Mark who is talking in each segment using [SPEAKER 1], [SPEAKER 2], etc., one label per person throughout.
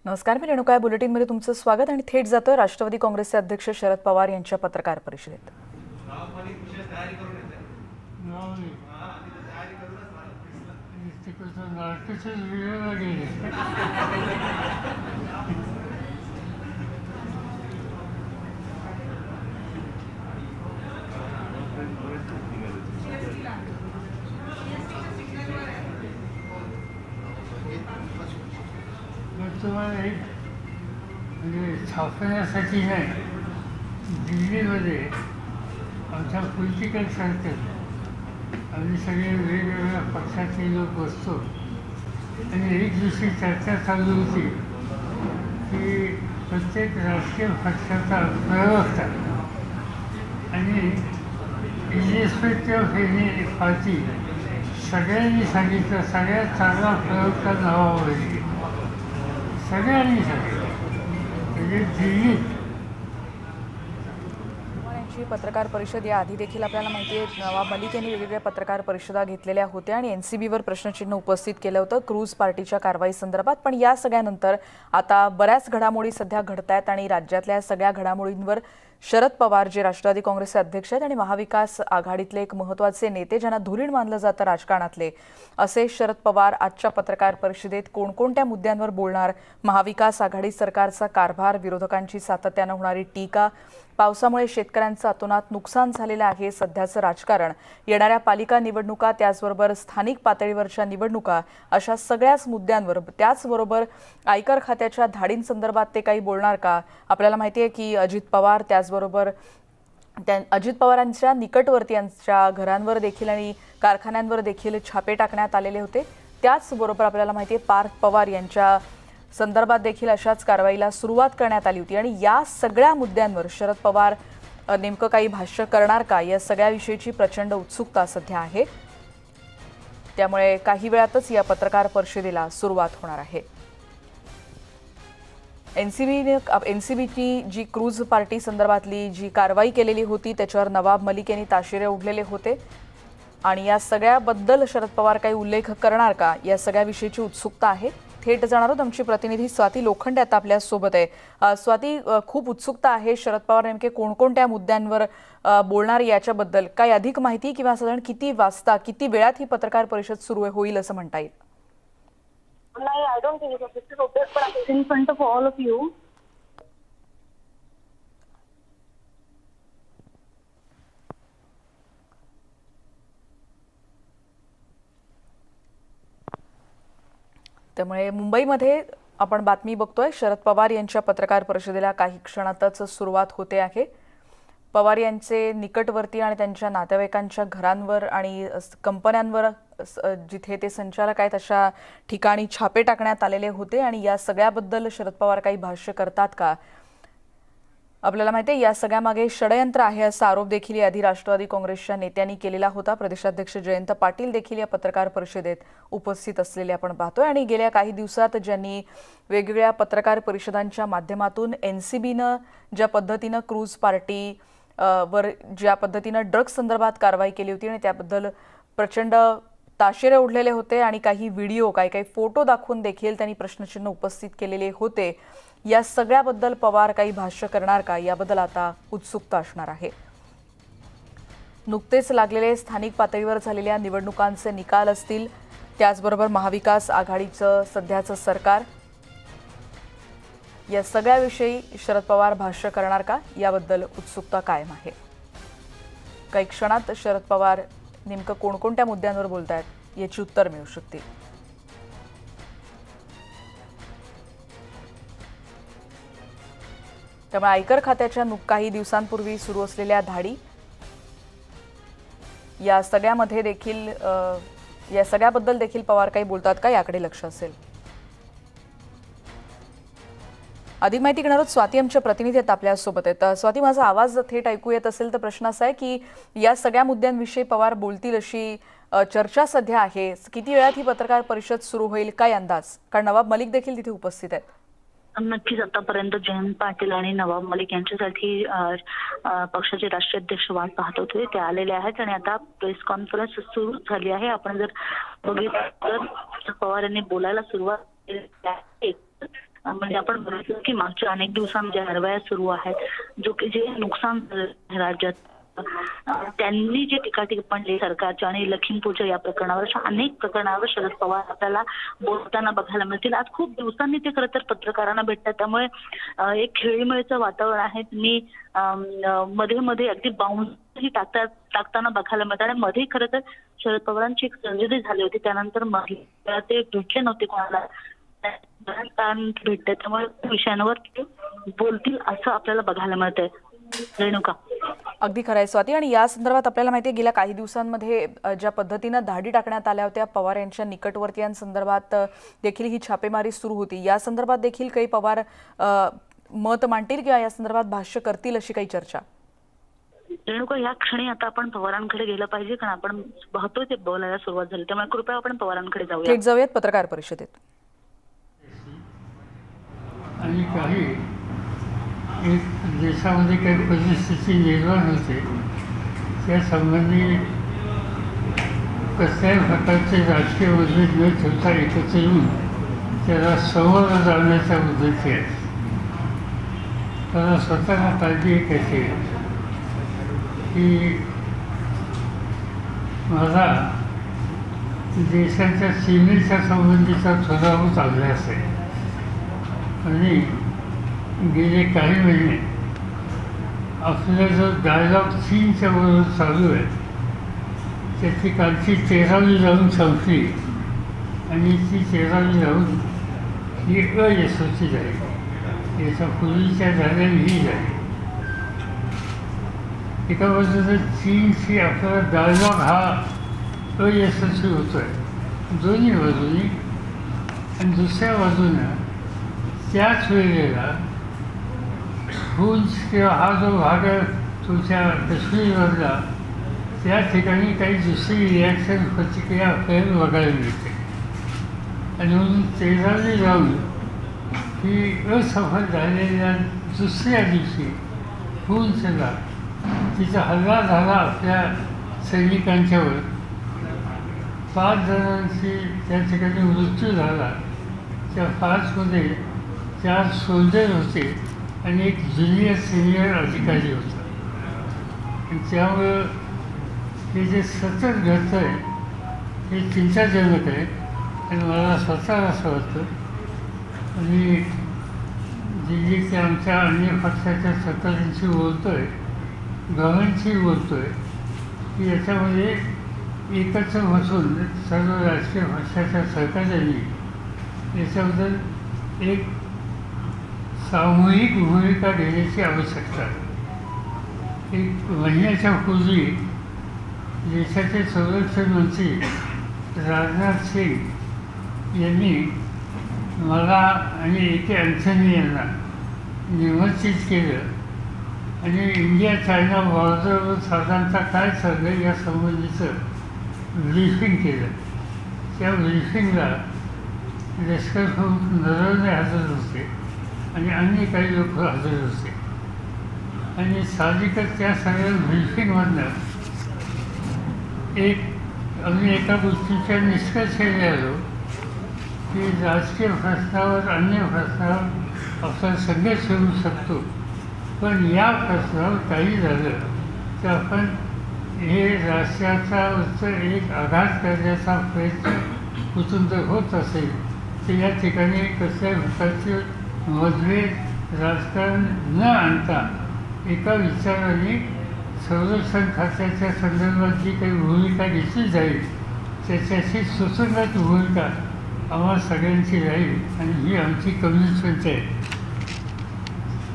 [SPEAKER 1] नमस्कार, मी रेणुका बुलेटिनमध्ये तुमचं स्वागत आणि थेट जातोय राष्ट्रवादी काँग्रेसचे अध्यक्ष शरद पवार यांच्या पत्रकार परिषदेत.
[SPEAKER 2] तुम्हाला एक म्हणजे छापण्यासाठी नाही, दिल्लीमध्ये आमच्या पॉलिटिकल सर्कल आम्ही सगळे वेगवेगळ्या पक्षाचे लोक बसतो आणि एक दिवशी चर्चा चालू होती की प्रत्येक राजकीय पक्षाचा प्रवक्ता आणि इरेस्पेक्टिव्ह ऑफ एनी पार्टी सगळ्यांनी सांगितलं सगळ्यात चांगला प्रवक्ता नावावा पाहिजे. सगळ्यांनी सांगितलं म्हणजे दिल्लीत
[SPEAKER 1] यांची पत्रकार परिषद या आधी देखील आपल्याला माहिती आहे नवाब मलिक यांनी वेगवेगळ्या पत्रकार परिषदा घेतलेल्या होत्या आणि एनसीबीवर प्रश्नचिन्ह उपस्थित केलं होतं क्रूज पार्टीच्या कारवाई संदर्भात. पण या सगळ्यानंतर आता बऱ्याच घडामोडी सध्या घडतायत आणि राज्यातल्या सगळ्या घडामोडींवर शरद पवार जे राष्ट्रवादी काँग्रेसचे अध्यक्ष आहेत आणि महाविकास आघाडीतले एक महत्त्वाचे नेते ज्यांना धुरीण मानलं जातं राजकारणातले असे शरद पवार आजच्या पत्रकार परिषदेत कोणकोणत्या मुद्द्यांवर बोलणार, महाविकास आघाडी सरकारचा कारभार, विरोधकांची सातत्यानं होणारी टीका, पावसामुळे शेतकऱ्यांचं अतोनात नुकसान झालेलं आहे, सध्याचं राजकारण, येणाऱ्या पालिका निवडणुका, त्याचबरोबर स्थानिक पातळीवरच्या निवडणुका, अशा सगळ्याच मुद्द्यांवर, त्याचबरोबर आयकर खात्याच्या धाडींसंदर्भात ते काही बोलणार का? आपल्याला माहिती आहे की अजित पवार त्याचबरोबर अजित पवारांच्या निकटवर्तीयांच्या घरांवर देखील आणि कारखान्यांवर देखील छापे टाकण्यात आलेले होते. त्याचबरोबर आपल्याला माहिती आहे पार्थ पवार यांच्या संदर्भात देखील अशाच कारवाईला सुरुवात करण्यात आली होती आणि या सगळ्या मुद्द्यांवर शरद पवार नेमकं काही भाष्य करणार का, या सगळ्याविषयीची प्रचंड उत्सुकता सध्या आहे. त्यामुळे काही वेळातच या पत्रकार परिषदेला सुरुवात होणार आहे. एनसीबीची जी क्रूज पार्टी संदर्भातली जी कारवाई केलेली होती त्याच्यावर नवाब मलिक यांनी ताशेरे ओढलेले होते आणि या सगळ्याबद्दल शरद पवार काही उल्लेख करणार का, या सगळ्याविषयीची उत्सुकता आहे. थेट जाणार आहोत. आमची प्रतिनिधी स्वाती लोखंडे आता आपल्या सोबत आहे. स्वाती, खूप उत्सुकता आहे शरद पवार नेमके कोणकोणत्या मुद्द्यांवर बोलणार याच्याबद्दल काही अधिक माहिती किंवा साधारण किती वाजता किती वेळात ही पत्रकार परिषद सुरू होईल असं म्हणता येईल?
[SPEAKER 3] नाही, I don't think so. This is okay, but in front of all of you.
[SPEAKER 1] त्यामुळे मुंबईमध्ये आपण बातमी बघतोय शरद पवार यांच्या पत्रकार परिषदेला काही क्षणातच सुरुवात होते आहे. पवार यांचे निकटवर्ती आणि त्यांच्या नातेवाईकांच्या घरांवर आणि कंपन्यांवर जिथे ते संचालक आहेत अशा ठिकाणी छापे टाकण्यात आलेले होते आणि या सगळ्याबद्दल शरद पवार काही भाष्य करतात का? आपल्याला माहिती आहे या सगळ्यामागे षडयंत्र आहे असा आरोप देखील याआधी राष्ट्रवादी काँग्रेसच्या नेत्यांनी केलेला होता. प्रदेशाध्यक्ष जयंत पाटील देखील या पत्रकार परिषदेत उपस्थित असलेले आपण पाहतोय आणि गेल्या काही दिवसात ज्यांनी वेगवेगळ्या पत्रकार परिषदांच्या माध्यमातून एनसीबीनं ज्या पद्धतीनं क्रूज पार्टी वर ज्या पद्धतीनं ड्रग्ज संदर्भात कारवाई केली होती आणि त्याबद्दल प्रचंड ताशेरे ओढलेले होते आणि काही व्हिडिओ काही फोटो दाखवून देखील त्यांनी प्रश्नचिन्ह उपस्थित केलेले होते. या सगळ्याबद्दल पवार काही भाष्य करणार का, याबद्दल आता उत्सुकता असणार आहे. नुकतेच लागलेले स्थानिक पातळीवर झालेल्या निवडणुकांचे निकाल असतील, त्याचबरोबर महाविकास आघाडीचं सध्याचं सरकार, या सगळ्याविषयी शरद पवार भाष्य करणार का, याबद्दल उत्सुकता कायम आहे. काही क्षणात शरद पवार नेमकं कोणकोणत्या मुद्द्यांवर बोलतायत याची उत्तर मिळू शकतील. त्यामुळे आयकर खात्याच्या काही दिवसांपूर्वी सुरू असलेल्या धाडी, या सगळ्यामध्ये देखील या सगळ्याबद्दल देखील पवार काही बोलतात का, याकडे लक्ष असेल. अधिक माहिती घेणार आहोत. स्वाती आमच्या प्रतिनिधी आहेत आपल्यासोबत आहेत. स्वाती, माझा आवाज थेट ऐकू येत असेल तर प्रश्न असा आहे की या सगळ्या मुद्द्यांविषयी पवार बोलतील अशी चर्चा सध्या आहे. किती वेळात ही पत्रकार परिषद सुरू होईल, काय अंदाज? कारण नवाब मलिक देखील तिथे उपस्थित आहेत.
[SPEAKER 3] नक्कीच आतापर्यंत जयंत पाटील आणि नवाब मलिक यांच्यासाठी पक्षाचे राष्ट्रीय अध्यक्ष वाट पाहत होते, ते आलेले आहेत आणि आता प्रेस कॉन्फरन्स सुरू झाली आहे. आपण जर बघितलं तर पवार यांनी बोलायला सुरुवात केली आहे. म्हणजे आपण बघितलं की मागच्या अनेक दिवसांमध्ये हरवया सुरू आहेत जो की जे नुकसान झालं राज्यात त्यांनी जे टीकाटिप्पणी सरकारच्या आणि लखीमपूरच्या या प्रकरणावर अशा अनेक प्रकरणावर शरद पवार आपल्याला बोलताना बघायला मिळतील. आज खूप दिवसांनी ते खरं तर पत्रकारांना भेटतात त्यामुळे एक खेळीमेळीचं वातावरण आहे. मी मध्ये मध्ये अगदी बाउन्सही टाकताना बघायला मिळतात आणि मध्ये खरं तर शरद पवारांची एक सर्जरी झाली होती त्यानंतर महिला ते भेटले नव्हते कोणाला भेटते त्यामुळे विषयांवर ते बोलतील असं आपल्याला बघायला मिळतंय. रेणुका
[SPEAKER 1] अगदी खरं आहे स्वाती. आणि या संदर्भात आपल्याला माहिती आहे गेल्या काही दिवसांमध्ये ज्या पद्धतीनं धाडी टाकण्यात आल्या होत्या पवार यांच्या निकटवर्तीयांसंदर्भात देखील ही छापेमारी सुरू होती. या संदर्भात देखील काही पवार मत मांडतील किंवा या संदर्भात भाष्य करतील अशी काही चर्चा?
[SPEAKER 3] रेणुका या क्षणी आता आपण पवारांकडे गेलं पाहिजे कारण आपण पाहतोय ते बोलायला सुरुवात झाली त्यामुळे कृपया आपण पवारांकडे जाऊया.
[SPEAKER 1] थेट जाऊयात पत्रकार परिषदेत.
[SPEAKER 2] आणि काही एक देशामध्ये काही परिस्थिती निर्माण होते त्या संबंधी कसल्याही प्रकारचे राजकीय मतभेद न ठेवता एकत्र येऊन त्याला समोर जाण्याच्या मुद्द्याची आहे. त्याला स्वतःला काळजी एक अशी की मला देशाच्या सीमेच्या संबंधीचा थोडाहूत अभ्यास आहे आणि गेले काही महिने आपला जो डायलॉग चीनच्या बरोबर चालू आहे त्याची कालची 13वी राऊंड संपली आणि ती 13वी राऊंड ही अयशस्वी झाली. याच्या पूर्वीच्या झालेली ही झाली. एका बाजूला चीनशी आपला डायलॉग हा अयशस्वी होतो आहे दोन्ही बाजूनी आणि दुसऱ्या बाजूनं त्याच वेळेला भूज किंवा हा जो भाग आहे तुमच्या काश्मीरमधला त्या ठिकाणी काही दुसरी रिॲक्शन प्रतिक्रिया आपल्याला बघायला मिळते आणि म्हणून 13वी राऊंड ही असफल झालेल्या दुसऱ्या दिवशी भूजला तिचा हल्ला झाला आपल्या सैनिकांच्यावर. 5 जणांची त्या ठिकाणी मृत्यू झाला. त्या 5मध्ये 4 सोल्जर होते आणि एक सिनियर अधिकारी होता. आणि त्यामुळं हे जे सतत घडतं आहे हे चिंताजनक आहे आणि मला स्वतःला असं वाटतं आणि दिल्लीच्या आमच्या अन्य पक्षाच्या सरकारांशी बोलतो आहे गव्हर्नमेंटशी बोलतो आहे की याच्यामध्ये एकत्र बसून सर्व राजकीय पक्षाच्या सरकारांनी याच्याबद्दल एक सामूहिक भूमिका घेण्याची आवश्यकता आहे. एक महिन्याच्या पूर्वी देशाचे संरक्षण मंत्री राजनाथ सिंग यांनी मला आणि ए.के. अँथनी यांना निमंत्रित केलं आणि इंडिया चायना बॉर्डरवर साधारणतः काय चाललं या संबंधीचं ब्रीफिंग केलं. त्या ब्रीफिंगला लष्कर प्रमुख नरवणे हजर होते आणि अन्य काही लोक हजर होते आणि साहजिकच त्या सगळ्या ब्रीफिंगमधनं आम्ही एका गोष्टीच्या निष्कर्षाने आलो की राजकीय प्रश्नावर अन्य प्रश्नावर आपला संघर्ष होऊ शकतो पण या प्रश्नावर काही झालं तर आपण हे राष्ट्राचा एक आघात करण्याचा प्रयत्न कुठून जर होत असेल तर या ठिकाणी कसल्या प्रकारचे मतभेद राजकारण न आणता एका विचाराने संरक्षण खात्याच्या संदर्भात जी काही भूमिका घेतली जाईल त्याच्याशी सुसंगत भूमिका आम्हा सगळ्यांची राहील आणि ही आमची कमिटमेंट आहे.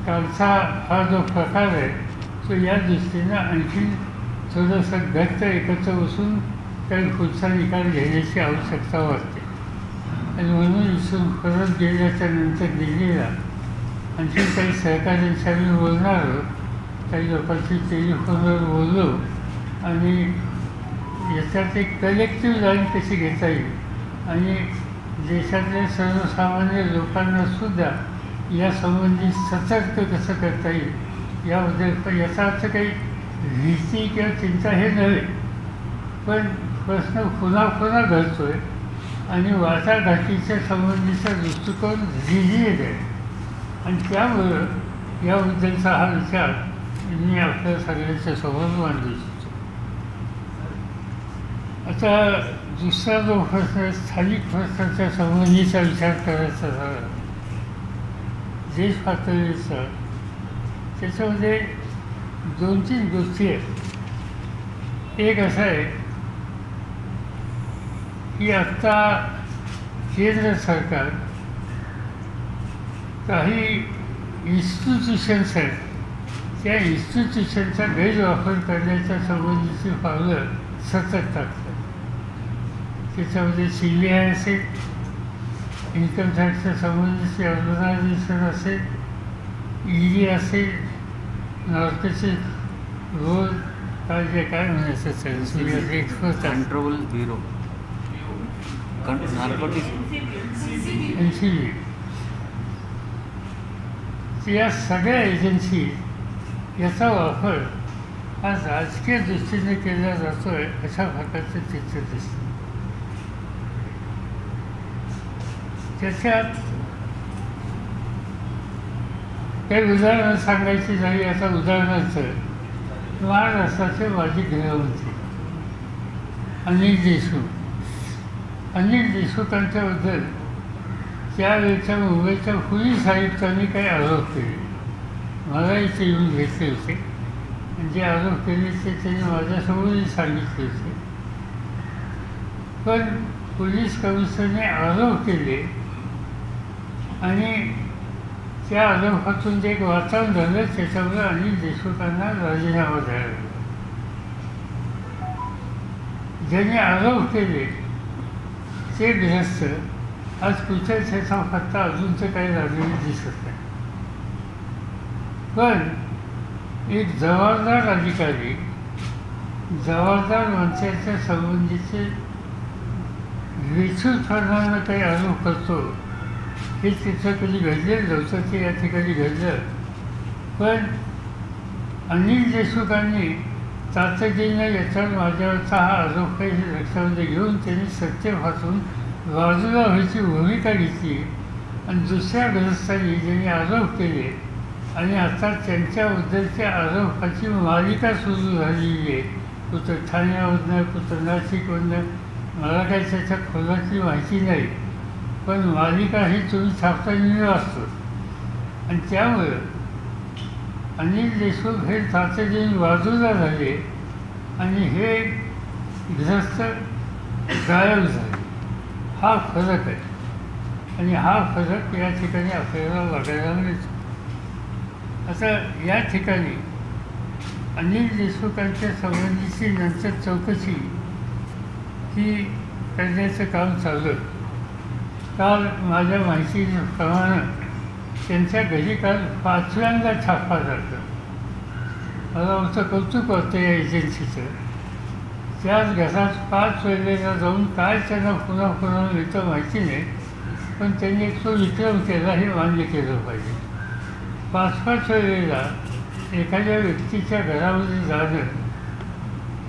[SPEAKER 2] कालचा हा जो प्रकार आहे तो या दृष्टीनं आणखी थोडंसं घट्ट एकत्र बसून काही पुढचा निकाल घेण्याची आवश्यकता वाटते आणि म्हणून इथून परत गेल्याच्या नंतर दिल्लीला आणखी काही सहकाऱ्यांशी आम्ही बोलणार आहोत. काही लोकांशी टेलिफोनवर बोललो आणि याच्यात एक कलेक्टिव्ह लाईन कशी घेता येईल आणि देशातल्या सर्वसामान्य लोकांनासुद्धा यासंबंधी सतर्क कसं करता येईल याबद्दल याचा अर्थ काही भीती किंवा चिंता हे नव्हे पण प्रश्न पुन्हा पुन्हा घडतो आहे आणि वाटाघाटीच्या संबंधीचा दृष्टिकोन रिजिड आहे आणि त्यामुळं याबद्दलचा हा विचार मी आपल्या सगळ्यांच्या समोर मांडू इच्छितो. आता दुसरा जो प्रश्न स्थानिक प्रश्नाच्या संबंधीचा विचार करायचा झाला देश पातळीचा, त्याच्यामध्ये 2-3 गोष्टी आहेत. एक असं आहे की आत्ता केंद्र सरकार काही इन्स्टिट्यूशन्स आहेत, त्या इन्स्टिट्यूशनचा गैरवापर करण्याच्या संबंधीची पावलं सतत टाकतात. त्याच्यामध्ये CBI असेल, इन्कम टॅक्सच्या संबंधीची ऑर्गनायझेशन असेल, ED असेल, नार्कोटिक रोड काय म्हणायचं सगळं expert
[SPEAKER 4] control bureau narcotics
[SPEAKER 2] NCB, या सगळ्या एजन्सी याचा वापर हा राजकीय दृष्टीने केला जातो आहे अशा प्रकारचं चित्र दिसतं. त्याच्यात काही उदाहरणं सांगायची झाली. आता उदाहरणार्थ महाराष्ट्राचे माजी गृहमंत्री अनिल देशमुखांच्याबद्दल त्यावेळेच्या मुंबईच्या पोलीस आयुक्तांनी काही आरोप केले. मला इथे येऊन घेतले होते आणि जे आरोप केले ते त्यांनी माझ्यासमोरही सांगितले होते. पण पोलीस कमिशनरने आरोप केले आणि त्या आरोपातून जे एक वातावरण झालं त्याच्यामुळे अनिल देशमुखांना राजीनामा द्यावा लागला. ज्यांनी आरोप केले ते ग्रस्त आज कुठे त्याचा पत्ता अजून तर काही लागलेली दिसत नाही. पण एक जबाबदार अधिकारी जबाबदार माणसाच्या संबंधीचे विचूटपणानं काही आरोप करतो हे तिथं कधी घडलेलं नव्हतं, ते या ठिकाणी घडलं. पण अनिल देशमुखांनी तातडीनं याच्यावर माझ्यावरचा हा आरोप काही लक्षामध्ये घेऊन त्यांनी सत्तेपासून बाजूला व्हायची भूमिका घेतली आणि दुसऱ्या ग्रस्तांनी ज्यांनी आरोप केले आणि आता त्यांच्याबद्दलच्या आरोपाची मालिका सुरू झालेली आहे. कुठं ठाण्यामधनं, कुठं नाशिकमधनं, मला काही त्याच्या खोलाची माहिती नाही, पण मालिका ही तुम्ही छापताना वाचतो. आणि त्यामुळं अनिल देशमुख हे तातडीने बाजूला झाले आणि हे ग्रस्त गायब झाले. हा फरक आहे आणि हा फरक या ठिकाणी आपल्याला बघायला मिळतो. आता या ठिकाणी अनिल देशमुखांच्या संबंधीची नंतर चौकशी ही करण्याचं काम चालू. काल माझ्या माहितीप्रमाणे त्यांच्या घरी काल 5व्यांदा छापा झाला. मला आमचं कौतुक वाटतं या एजन्सीचं. त्याच घरात 5 वेळेला जाऊन काय त्यांना पुन्हा पुन्हा मिळतं माहिती नाही, पण त्यांनी एक तो विक्रम केला हे मान्य केलं पाहिजे. 5-5 वेळेला एखाद्या व्यक्तीच्या घरामध्ये जाणं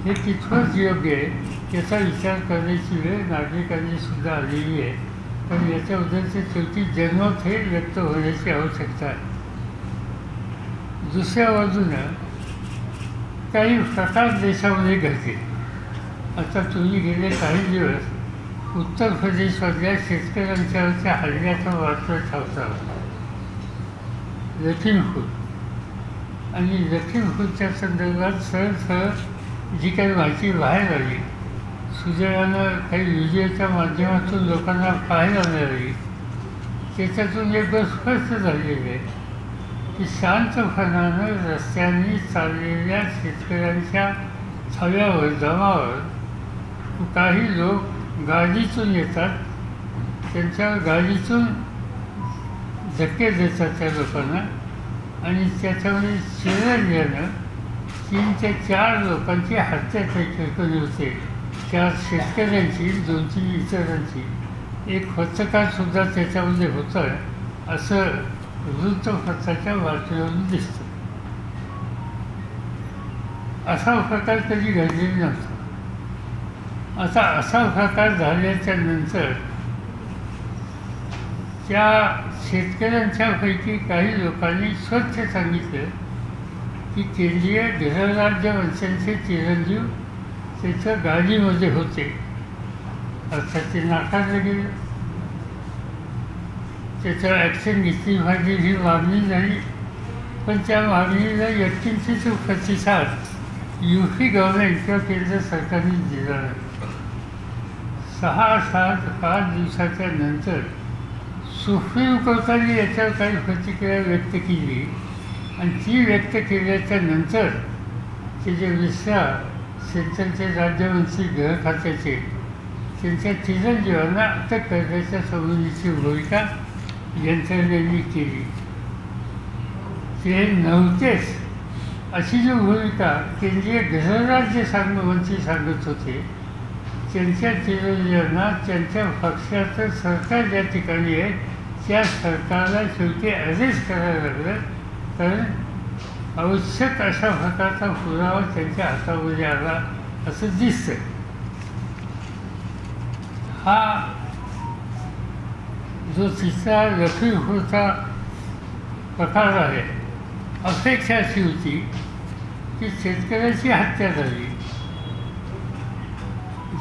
[SPEAKER 2] हे कितपत योग्य आहे याचा विचार करण्याची वेळ नागरिकांनी सुद्धा आलेली आहे. पण याच्याबद्दलचे शेवटी जन्मथेट व्यक्त होण्याची आवश्यकता आहे. दुसऱ्या बाजूनं काही प्रकार देशामध्ये घडते. आता तुम्ही गेले काही दिवस उत्तर प्रदेशमधल्या शेतकऱ्यांच्यावरच्या हल्ल्याचा वार्ता ठेवता लखीमपूर आणि लखीमपूरच्या संदर्भात सरळ जी काही माहिती बाहेर आली, सुदैवानं काही व्हिडिओच्या माध्यमातून लोकांना पाहायला मिळाली, त्याच्यातून एक गोष्ट स्पष्ट झालेली आहे की शांतपणानं रस्त्यांनी चाललेल्या शेतकऱ्यांच्या थव्यावर जमावर काही लोक गाडीतून येतात, त्यांच्या गाडीतून धक्के देतात त्या लोकांना आणि त्याच्यामध्ये चिरडल्यानं 3 ते 4 लोकांची हत्या केली होते. 4 शेतकऱ्यांची, 2-3 इतरांची. एक पत्रकारसुद्धा त्याच्यामध्ये होतं असं वृत्तपत्राच्या बातमीवरून दिसतं. असा प्रकार कधी घडलेला नव्हता. आता असा प्रकार झाल्याच्या नंतर त्या शेतकऱ्यांच्यापैकी काही लोकांनी स्वच्छ सांगितलं की केंद्रीय गृहराज्य मंत्र्यांचे चिरंजीव त्याच्या गाडीमध्ये होते, अर्थात ते नाकारलं गेलं. त्याच्यावर ॲक्शन घेतली पाहिजे ही मागणी झाली, पण त्या मागणीला यत्किंचित प्रतिसाद UP गव्हर्नमेंट किंवा केंद्र सरकारने दिला नाही. 6-7-5 दिवसाच्या नंतर सुप्रीम कोर्टाने याच्यावर काही प्रतिक्रिया व्यक्त केली आणि ती व्यक्त केल्याच्या नंतर ते जे मिश्रा सेंट्रलचे राज्यमंत्री गृह खात्याचे त्यांच्या चिरंजीवांना अटक करण्याच्या संबंधीची भूमिका यंत्रणेने केली. ते नव्हतेच अशी जी भूमिका केंद्रीय गृहराज्य मंत्री सांगत होते, त्यांच्या चिरंजीवांना त्यांच्या पक्षाचं सरकार ज्या ठिकाणी आहे त्या सरकारला शेवटी अरेस्ट करायला लागलं, कारण आवश्यक अशा प्रकारचा पुरावा त्यांच्या हातामध्ये आला असं दिसतं. हा जो तिसरा लखीमपूरचा प्रकार आहे, अपेक्षा अशी होती की शेतकऱ्याची हत्या झाली,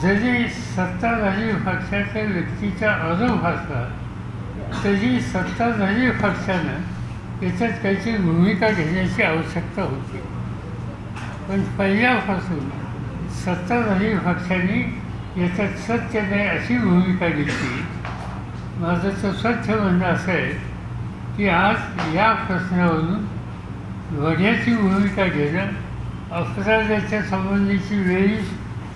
[SPEAKER 2] जरी सत्ताधारी पक्षाच्या व्यक्तीचा आरोप असला तरी सत्ताधारी पक्षानं याच्यात काहीतरी भूमिका घेण्याची आवश्यकता होती. पण पहिल्यापासून सत्ताधारी पक्षाने याच्यात सत्य नाही अशी भूमिका घेतली. माझं तर स्वच्छ म्हणणं असं आहे की आज या प्रश्नावरून वड्याची भूमिका घेणं, अपराधाच्या संबंधीची वेळी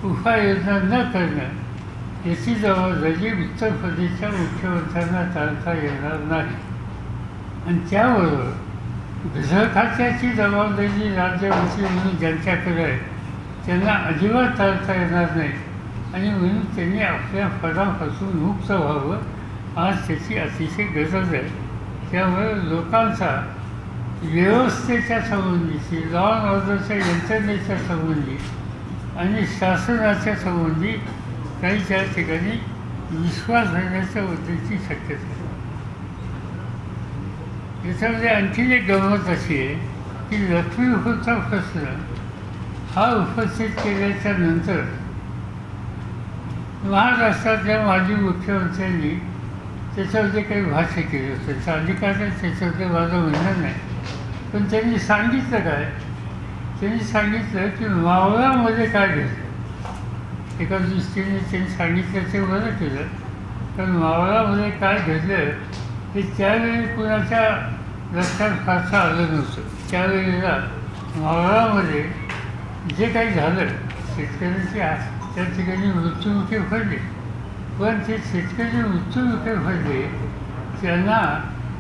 [SPEAKER 2] उपाययोजना न करणं याची जबाबदारी उत्तर प्रदेशच्या मुख्यमंत्र्यांना टाळता येणार नाही. आणि त्याबरोबर गृह खात्याची जबाबदारी राज्यमंत्री म्हणून ज्यांच्याकडे आहे त्यांना अजिबात टाळता येणार नाही आणि म्हणून त्यांनी आपल्या पदापासून मुक्त व्हावं. आज त्याची अतिशय गरज आहे. त्यामुळे लोकांचा व्यवस्थेच्या संबंधीची, लॉ अँड ऑर्डरच्या यंत्रणेच्या संबंधी आणि शासनाच्या संबंधी काही त्या ठिकाणी विश्वास राहण्याच्या बद्दलची शक्यता आहे. याच्यामध्ये आणखी एक गंमत अशी आहे की लखीमपूरचा प्रश्न हा उपस्थित केल्याच्या नंतर महाराष्ट्रातल्या माजी मुख्यमंत्र्यांनी त्याच्यामध्ये काही भाष्य केलं. त्याचा अधिकार आहे, त्याच्यामध्ये माझं म्हणणं नाही. पण त्यांनी सांगितलं काय, त्यांनी सांगितलं की मावळामध्ये काय घडलं. एका दृष्टीने त्यांनी सांगितलं ते बरं केलं, कारण मावळामध्ये काय घडलं हे त्यावेळी कुणाच्या लक्षात फारसं आलं नव्हतं. त्यावेळेला मावळामध्ये जे काही झालं, शेतकऱ्यांची त्या ठिकाणी मृत्युमुखी पडले, पण ते शेतकरी मृत्युमुखी पडले त्यांना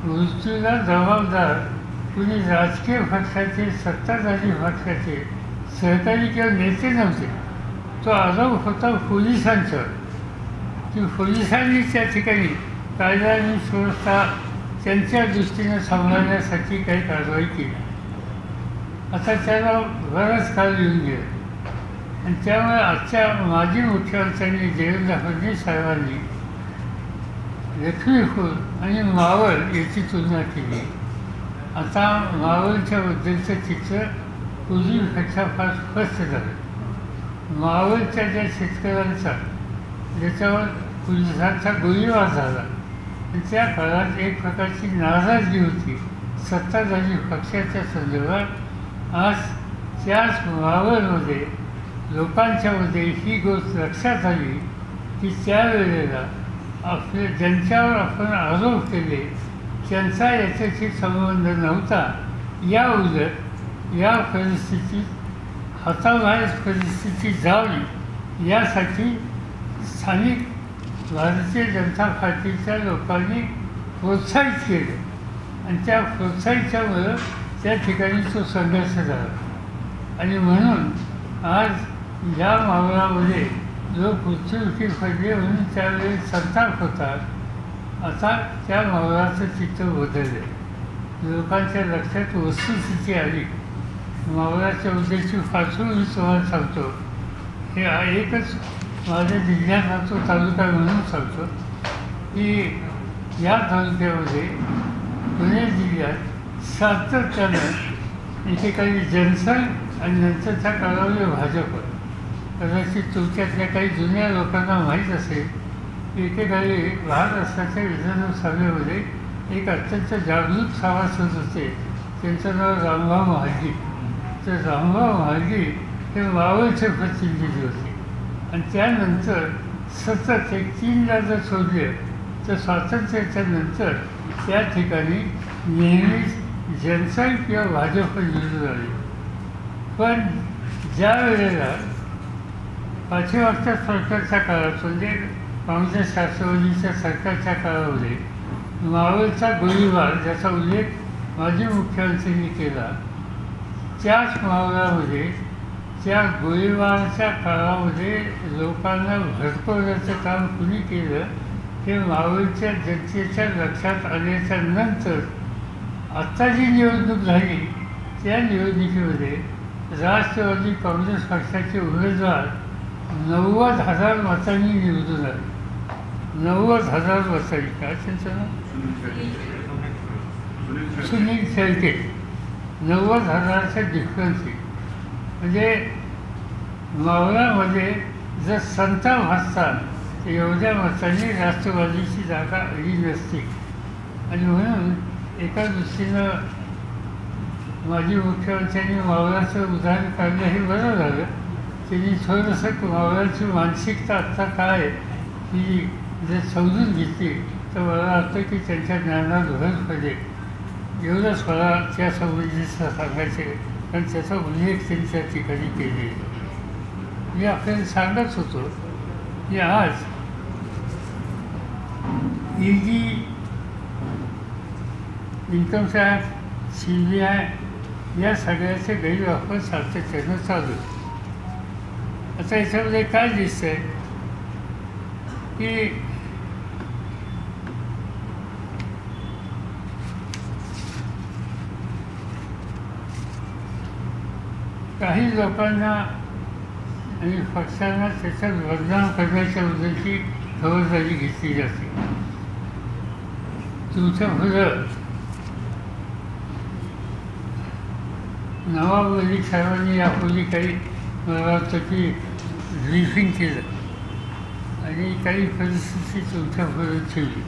[SPEAKER 2] मृत्यूला जबाबदार कुणी राजकीय पक्षाचे, सत्ताधारी पक्षाचे सहकारी किंवा नेते नव्हते. तो आरोप होता पोलिसांचा की पोलिसांनी त्या ठिकाणी कायदा आणि सुव्यवस्था त्यांच्या दृष्टीने सांभाळण्यासाठी काही कारवाई केली. आता त्याला बराच काळ येऊन गेला आणि त्यामुळे आजच्या माजी मुख्यमंत्र्यांनी देवेंद्र फडणवीस साहेबांनी लखीमपूर आणि मावळ याची तुलना केली. आता मावळच्याबद्दलचं चित्र पूर्वीपेक्षा फार स्पष्ट झालं. मावळच्या ज्या शेतकऱ्यांचा ज्याच्यावर पोलिसांचा गोळीबार झाला आणि त्या काळात एक प्रकारची नाराजगी होती सत्ताधारी पक्षाच्या संदर्भात. आज त्याच मावळमध्ये लोकांच्यामध्ये ही गोष्ट लक्षात आली की त्यावेळेला आपले ज्यांच्यावर आपण आरोप केले त्यांचा याच्याशी संबंध नव्हता. या उलट या परिस्थितीत हाताबाहेर परिस्थिती जावी यासाठी स्थानिक भारतीय जनता पार्टीच्या लोकांनी प्रोत्साहित केलं आणि त्या प्रोत्साहितामुळं त्या ठिकाणी तो संघर्ष झाला. आणि म्हणून आज या मावळामध्ये लोक मृत्युमुखी पडले म्हणून त्यावेळी संताप होता. आता त्या मावळाचं चित्र बदललं. लोकांच्या लक्षात वस्तुस्थिती आली. मावळाच्या उद्देशी फारसून मी तुम्हाला सांगतो, हे एकच माझ्या जिल्ह्याचा तो तालुका म्हणून सांगतो की या तालुक्यामध्ये पुणे जिल्ह्यात सातत्यानं एकेकाळी जनसंघ आणि नंतरच्या काळामध्ये भाजप, कदाचित तुमच्यातल्या काही जुन्या लोकांना माहीत असेल की एकेकाळी महाराष्ट्राच्या विधानसभा सभेमध्ये एक अत्यंत जागृत सभासद होते, त्यांचं नाव रामभाऊ महाजी. तर रामभाऊ महाजी हे मावळचे प्रतिनिधी होते आणि त्यानंतर सतत एक 3दा जर सोडले तर स्वातंत्र्याच्या नंतर त्या ठिकाणी नेहमीच जनसंघ किंवा भाजप निवडून आले. पण ज्या वेळेला पाठीमागच्या सरकारच्या काळात म्हणजे काँग्रेस राष्ट्रवादीच्या सरकारच्या काळामध्ये मावळचा गोळीबार ज्याचा उल्लेख माजी मुख्यमंत्र्यांनी केला, त्याच मावळामध्ये त्या गोळीबाराच्या काळामध्ये लोकांना भडकवण्याचं काम कुणी केलं हे मावळच्या जनतेच्या लक्षात आल्याच्या नंतर आत्ता जी निवडणूक झाली त्या निवडणुकीमध्ये राष्ट्रवादी काँग्रेस पक्षाचे उमेदवार 90,000 मतांनी निवडून आले. 90,000 मतांनी. काय त्यांचं नाव? सुनील शेळके. 90,000च्या डिफरन्स. म्हणजे मावळामध्ये जर संताप असतात एवढ्या मतांनी राष्ट्रवादीची जागा आली नसती. आणि म्हणून एका दृष्टीनं माजी मुख्यमंत्र्यांनी मावळाचं उदाहरण काढलं हे बरं झालं. त्यांनी थोडंसं मावळाची मानसिकता आत्ता काय ही जर समजून घेतली तर मला वाटतं की त्यांच्या ज्ञानात भर पडेल. एवढंच मला त्या संबंधीचं सांगायचे, कारण त्याचा उल्लेख त्यांनी त्या ठिकाणी केलेला. मी आपल्याला सांगत होतो की आज ED, इन्कम टॅक्स, CBI या सगळ्याचे गैरवापर सातत्यानं चालू आहे. आता याच्यामध्ये काय दिसतं आहे की काही लोकांना आणि पक्षांना त्याच्यात बदनाम करण्याच्या बद्दलची खबरदारी घेतली जाते. तुमचं पुढं नवाब मलिक साहेबांनी यापूर्वी काही मला वाटतं की ब्रीफिंग केलं आणि काही परिस्थिती तुमच्या पुढे ठेवली.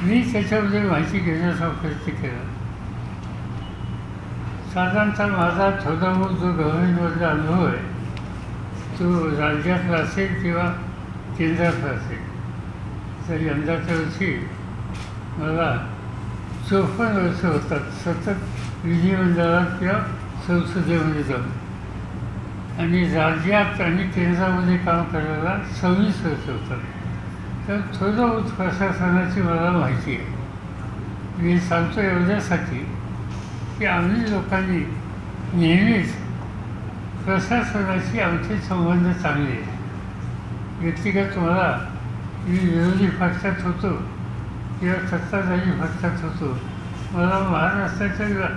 [SPEAKER 2] मी त्याच्याबद्दल माहिती घेण्याचा प्रयत्न केला. साधारणतः माझा थोडा बहुत जो गव्हर्नमेंटमधला अनुभव आहे तो राज्यातला असेल किंवा केंद्रातला असेल. तर यंदाच्या वर्षी मला 54 वर्ष होतात सतत विधिमंडळात किंवा संसदेमध्ये जाऊन, आणि राज्यात आणि केंद्रामध्ये काम करायला 26 वर्ष होतात. तर थोडं बहुत प्रशासनाची मला माहिती आहे. मी सांगतो एवढ्यासाठी की आम्ही लोकांनी नेहमीच प्रशासनाशी आमचे संबंध चांगले आहेत. व्यक्तिगत मला मी विरोधी पक्षात होतो किंवा सत्ताधारी पक्षात होतो, मला महाराष्ट्राच्या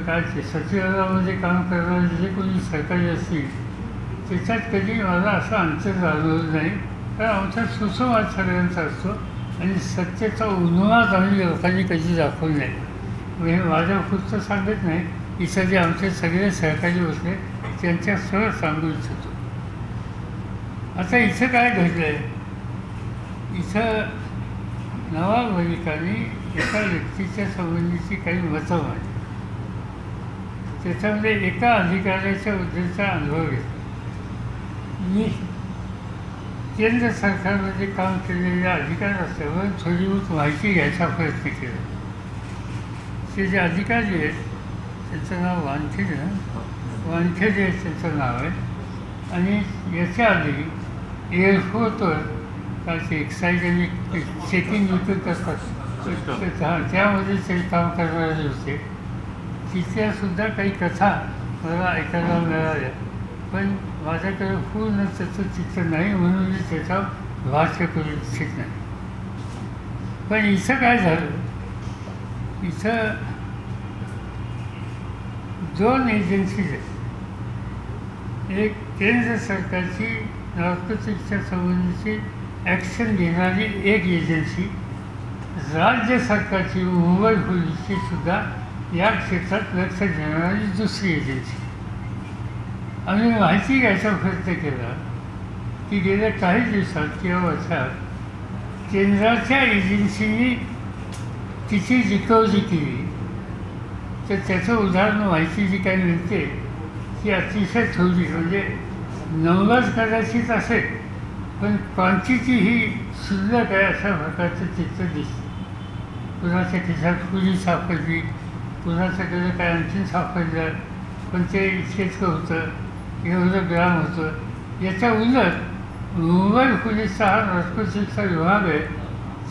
[SPEAKER 2] काय ते सचिवालयामध्ये काम करणारे जे कोणी सरकारी असतील त्याच्यात कधी मला असं अंतर जाणवलं नाही. कारण आमचा सुसंवाद सगळ्यांचा असतो आणि सत्तेचा उन्माद आम्ही लोकांनी कधी दाखवला नाही. म्हणजे माझ्या पुस्तक सांगत नाही, इथं जे आमचे सगळे सहकारी होते त्यांच्यासह सांगू इच्छितो. आता इथं काय घडलं आहे, इथं नवाब मलिकांनी एका व्यक्तीच्या संबंधीची काही मतं मांडली. त्याच्यामध्ये एका अधिकाऱ्याच्या बद्दलचा अनुभव घेतला. मी केंद्र सरकारमध्ये काम केलेल्या अधिकारी असल्यावर थोडी बहुत माहिती घ्यायचा प्रयत्न केला. ते जे अधिकारी आहेत त्यांचं नाव वानखेडे आहे त्यांचं नाव आहे. आणि याच्या आधी एअरफोर्सवर काय ते एक्साईज आणि चेकिंग विकत असतात त्यामध्ये ते काम करणारे होते. तिथल्यासुद्धा काही कथा मला ऐकायला मिळाल्या, पण माझ्याकडे पूर्ण त्याचं चित्र नाही म्हणून मी त्याचा भाष्य करू इच्छित नाही. पण इथं काय झालं, इथं 2 एजन्सीज आहेत. एक केंद्र सरकारची नार्कोटिक्सच्या संबंधीची ॲक्शन घेणारी एक एजन्सी, राज्य सरकारची मुंबई पोलीसची सुद्धा या क्षेत्रात लक्ष देणारी दुसरी एजन्सी. आम्ही माहिती घ्यायचा प्रयत्न केला की गेल्या काही दिवसात किंवा वर्षात केंद्राच्या एजन्सीनी तिची रिकव्हरी केली. तर त्याचं उदाहरण माहिती जी काही मिळते ती अतिशय थोडी, म्हणजे नंबर कदाचित असेल पण क्वांटिटी ही शिल्लक आहे अशा प्रकारचं चित्र दिसतं. कुणाच्या खिशात पुरी सापडली, कुणाच्याकडे काय आणखीन सापडलं, पण ते इतकेच होतं, एवढं ग्राम होतं. याच्या उलट मुंबई पोलीसचा हा नार्कोटिक्सचा विभाग आहे,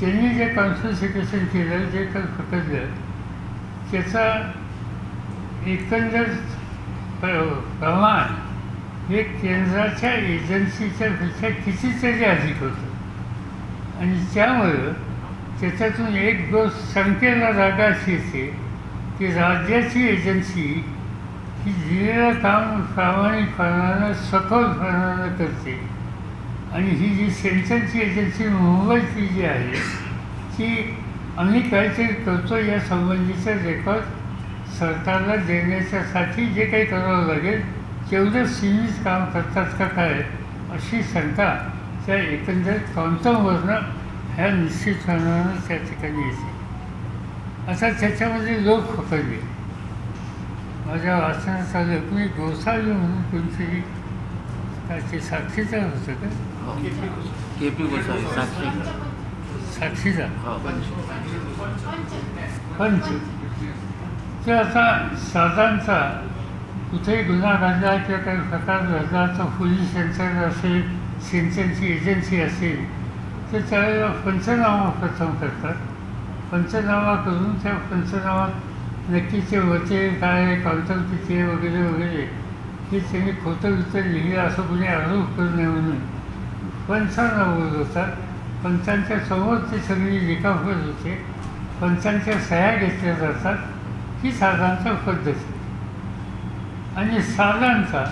[SPEAKER 2] त्यांनी जे कॉन्फिस्केशन केलं, जे काही पकडलं, त्याचा एकंदर प्रमाण हे केंद्राच्या एजन्सीच्या पेक्षा कितीतरी अधिक होतं. आणि त्यामुळं त्याच्यातून एक गोष्ट शंकेला जागा अशी येते की राज्याची एजन्सी ही दिलेलं काम प्रामाणिकपणानं सखोलपणानं करते, आणि ही जी सेंट्रलची एजन्सी मुंबईतली जी आहे ती आम्ही काहीतरी करतो या संबंधीचं रेकॉर्ड सरकारला देण्याच्यासाठी जे काही करावं लागेल तेवढं सीमित काम करतात का काय, अशी शंका त्या एकंदर क्वांटमवरनं ह्या निश्चितपणानं त्या ठिकाणी येते. आता त्याच्यामध्ये लोक पकडले. माझ्या वाचनात आलं कुणी गोसावी म्हणून कोणतरी त्याचे साक्षीदार होतं का,
[SPEAKER 4] KP गोसावी
[SPEAKER 2] साक्षीदार
[SPEAKER 4] हो.
[SPEAKER 2] पंच. ते आता साधारणतः कुठेही गुन्हा घडला किंवा काही प्रकार घडला तर पोलीस यंत्रणा असेल, सेंट्रलची एजन्सी असेल, तर त्यावेळेला पंचनामा प्रथम करतात. पंचनामा करून त्या पंचनामात नक्कीचे वचे काय, काउंटर किती वगैरे वगैरे हे त्यांनी खोटं वितर लिहिलं असं कुणी आरोप करू नये म्हणून पंचांना बोलवतात. पंचांच्या समोर ते सगळी लिखापत होते, पंचांच्या सह्या घेतल्या जातात. ही साधारणतः पद्धत आहे. आणि साधारणतः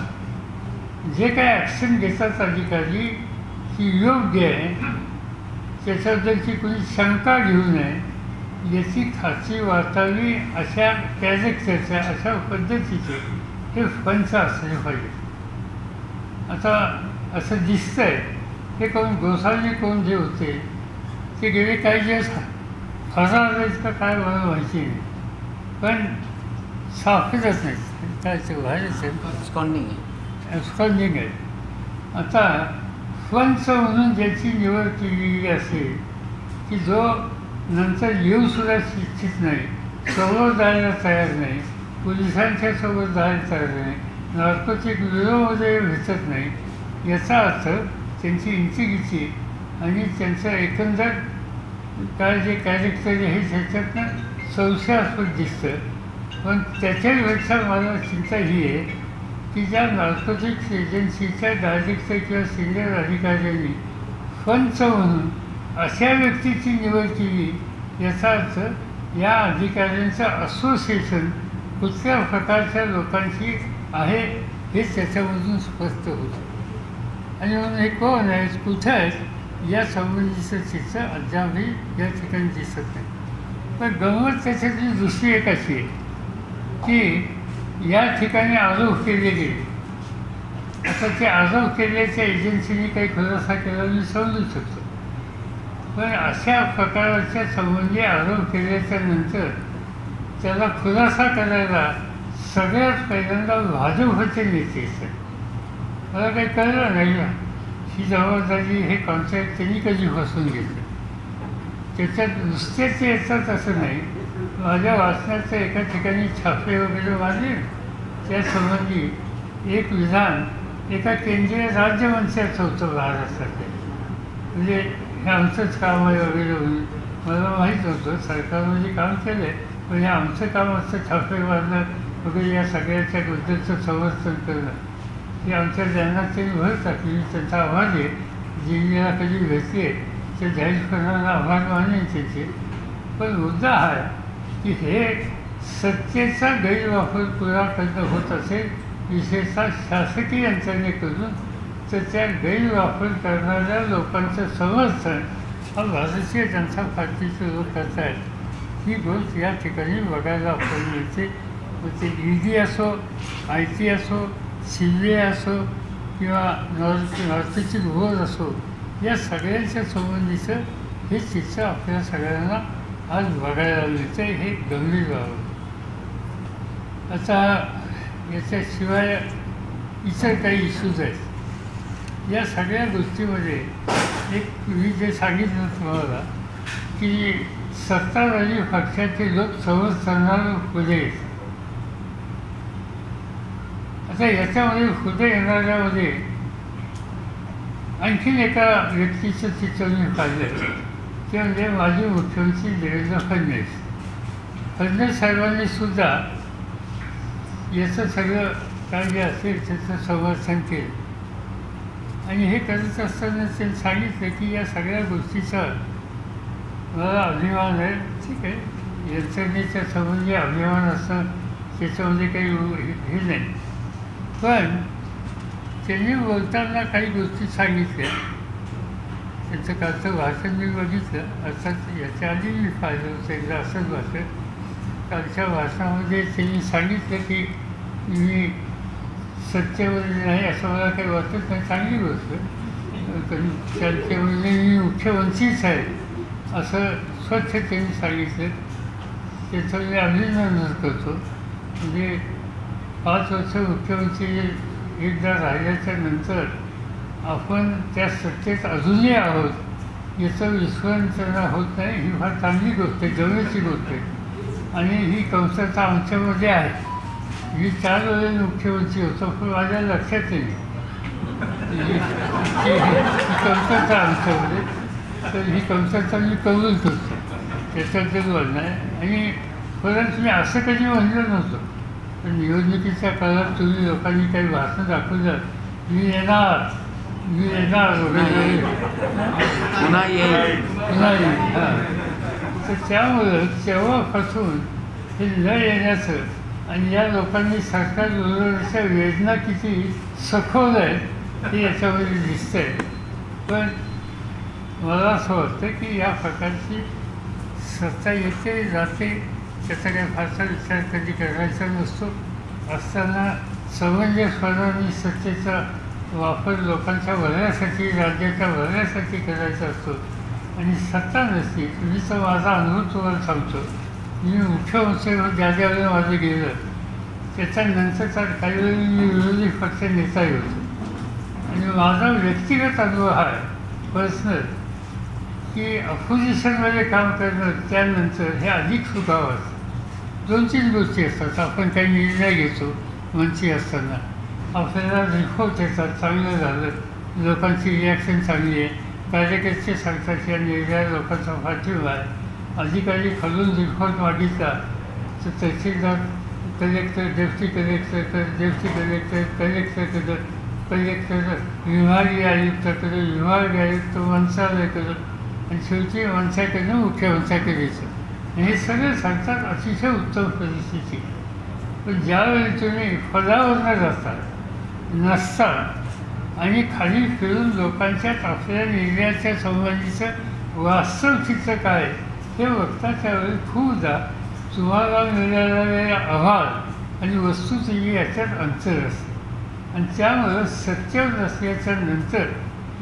[SPEAKER 2] जे काय ॲक्शन घेतात अधिकारी ती योग्य आहे, त्याच्याबद्दलची कोणी शंका घेऊ नये याची खात्री वाटावी अशा कॅरेक्टरच्या, अशा पद्धतीचे हे पंच असले पाहिजे. आता असं दिसतंय हे कोण गोसावी कोण जे होते ते गेले काही दिवस फरार आहेत का काय मला माहिती नाही, पण सापडत नाहीत. काय ते व्हायरच आहे, स्कॉन्डिंग आहे. आता पंच म्हणून ज्याची निवड केलेली असेल की जो नंतर येऊसुद्धा इच्छित नाही, समोर जायला तयार नाही, पोलिसांच्या सोबत जायला तयार नाही, नार्कोटिक ब्युरोमध्ये भेटत नाही, याचा अर्थ त्यांची इंटिग्रिटी आणि त्यांचं एकंदर काय जे कॅरेक्टर आहे त्याच्यातनं संशयास्पद दिसतं. पण त्याच्यापेक्षा मला चिंता ही आहे की ज्या नार्कोटिक्स एजन्सीच्या डायरेक्टर किंवा सिनियर अधिकाऱ्यांनी पंच म्हणून अशा व्यक्तीची निवड केली, याचा अर्थ या अधिकाऱ्यांचं असोसिएशन कुठल्या प्रकारच्या लोकांशी आहे हे त्याच्यामधून स्पष्ट होतं. आणि म्हणून हे कोण आहेत, कुठं आहेत, या संबंधीचं चित्र अद्यापही या ठिकाणी दिसत नाही. पण गंमत त्याच्यातली दुसरी एक अशी आहे की या ठिकाणी आरोप केले गेले. आता ते आरोप केल्याच्या एजन्सीने काही खुलासा केला मी समजू शकतो, पण अशा प्रकारच्या संबंधी आरोप केल्याच्या नंतर त्याला खुलासा करायला सगळ्यात पहिल्यांदा भाजपचे नेते असतात. मला काही कळलं नाही ना ही जबाबदारी, हे कॉन्ट्रॅक्ट त्यांनी कधी फसवून घेतलं. त्याच्यात नुसतेच येतात असं नाही. माझ्या वाचनाचं एका ठिकाणी छापे वगैरे मारले, त्यासंबंधी एक विधान एका केंद्रीय राज्यमंत्र्याचं होतं महाराष्ट्रातले. म्हणजे हे आमचंच काम आहे वगैरे म्हणून मला माहीत नव्हतं. सरकारमध्ये काम केलं आहे, पण हे आमचं काम असतं छापे मारणं वगैरे या सगळ्याच्या बद्दलचं समर्थन करणं. हे आमच्या ज्ञानात त्यांनी भर टाकली. त्यांचा आभार आहे. जिल्ह्याला कधी भेटले ते जाहीरपणाला आभार मानेन त्याचे. पण मुद्दा हा आहे की हे सत्तेचा गैरवापर पुरा करणं होत असेल, विशेषतः शासकीय यंत्रणेकडून, त्याचा गैरवापर करणाऱ्या लोकांचं समर्थन हा भारतीय जनता पार्टीचे लोक करत आहेत ही गोष्ट या ठिकाणी बघायला आपल्याला मिळते. मग ते ईडी असो, IT असो, CBI असो किंवा नॉर्थ ईस्टची बोर्ड असो, या सगळ्यांच्या संबंधीचं हे चित्र आपल्या सगळ्यांना आज बघायला मिळतं. हे गंभीर बाब. आता याच्याशिवाय इतर काही इश्यूज आहेत. या सगळ्या गोष्टीमध्ये एक मी जे सांगितलं तुम्हाला की सत्ताधारी पक्षाचे लोक समर्थनाला पुढे येतात. आता याच्यामध्ये पुढे येणाऱ्यामध्ये आणखीन एका व्यक्तीचं चित्र मी पाहिलं ते म्हणजे माजी मुख्यमंत्री देवेंद्र फडणवीस. फडणवीस साहेबांनी सुद्धा याचं सगळं काय जे असेल त्याचं समर्थन केलं आणि हे करत असताना त्यांनी सांगितलं की या सगळ्या गोष्टीचा मला अभिमान आहे. ठीक आहे, यंत्रणेच्या संबंधी अभिमान असणं त्याच्यामध्ये काही हे नाही, पण त्यांनी बोलताना काही गोष्टी सांगितल्या. त्यांचं कालचं भाषण मी बघितलं, अर्थात याच्या आधी मी पाहिलं होतं एकदा असंच भाषण. कालच्या भाषणामध्ये त्यांनी सांगितलं की मी सत्तेमध्ये नाही असं मला काही वाटत नाही, चांगली गोष्ट. त्यांच्यामध्ये मी मुख्यमंत्रीच आहे असं स्वच्छ त्यांनी सांगितलं. त्याचं मी अभिनंदन करतो. म्हणजे 5 वर्ष मुख्यमंत्री एकदा राहिल्याच्या नंतर आपण त्या सत्तेत अजूनही आहोत याचं विस्मरण त्यांना होत नाही. ही फार चांगली गोष्ट आहे, जवळची गोष्ट आहे आणि ही कमतरता आमच्यामध्ये आहे. मी 4 वेळेस मुख्यमंत्री होतो पण माझ्या लक्षात नाही ही कमतरता आमच्यामध्ये. तर ही कमतरता मी कबूल करतो, त्याच्याबद्दल बोलणं आहे. आणि परत मी असं कधी म्हणलं नव्हतं. पण निवडणुकीच्या काळात तुम्ही लोकांनी काही भाषण दाखवलं, मी येणार वगैरे
[SPEAKER 4] पुन्हा येईल.
[SPEAKER 2] हां. तर त्यामुळं तेव्हापासून हे न येण्याचं आणि या लोकांनी सरकार विरोधाच्या वेदना किती सखोल आहेत हे याच्यामध्ये दिसतं आहे. पण मला असं वाटतं की या प्रकारची सत्ता येते जाते त्याचा काही फारसा विचार कधी करायचा नसतो. असताना समंजसपणाने सत्तेचा वापर लोकांच्या भल्यासाठी, राज्याच्या भल्यासाठी करायचा असतो. आणि सत्ता नसती. मी तर माझा अनुभव तुम्हाला सांगतो. मी मुख्यमंत्री ज्या ज्यावेळेला माझं गेलं त्याच्यानंतरचा काही वेळी मी विरोधी पक्ष नेताही होतो. आणि माझा व्यक्तिगत अनुभव हा आहे पर्सनल की अपोजिशनमध्ये काम करणं त्यानंतर हे अधिक सुखावं असतं. 2-3 गोष्टी असतात. आपण काही निर्णय घेतो मंत्री असताना, आपल्याला रिपोर्ट येतात, चांगलं झालं, लोकांची रिॲक्शन चांगली आहे, कार्यकर्ते सांगतात या निर्णयाला लोकांचा पाठिंबा आहे. अधिकारी खालून रिपोर्ट मागितला तर तहसीलदार, कलेक्टर, डेप्टी कलेक्टर, विभागीय आयुक्ताकडे, विभागीय आयुक्त मंत्रालयाकडं आणि शेवटी मंत्र्याकडनं मुख्यमंत्र्याकडे द्यायचं. हे सगळं सांगतात अतिशय उत्तम परिस्थिती. पण ज्यावेळी तुम्ही पदावर नसता आणि खाली फिरून लोकांच्यात आपल्या निर्णयाच्या संबंधीचं वास्तव चित्र काय हे बघता त्यावेळी खूपदा तुम्हाला मिळालेल्या अहवाल आणि वस्तुस्थिती याच्यात अंतर असतं. आणि त्यामुळं सत्य नसल्याच्या नंतर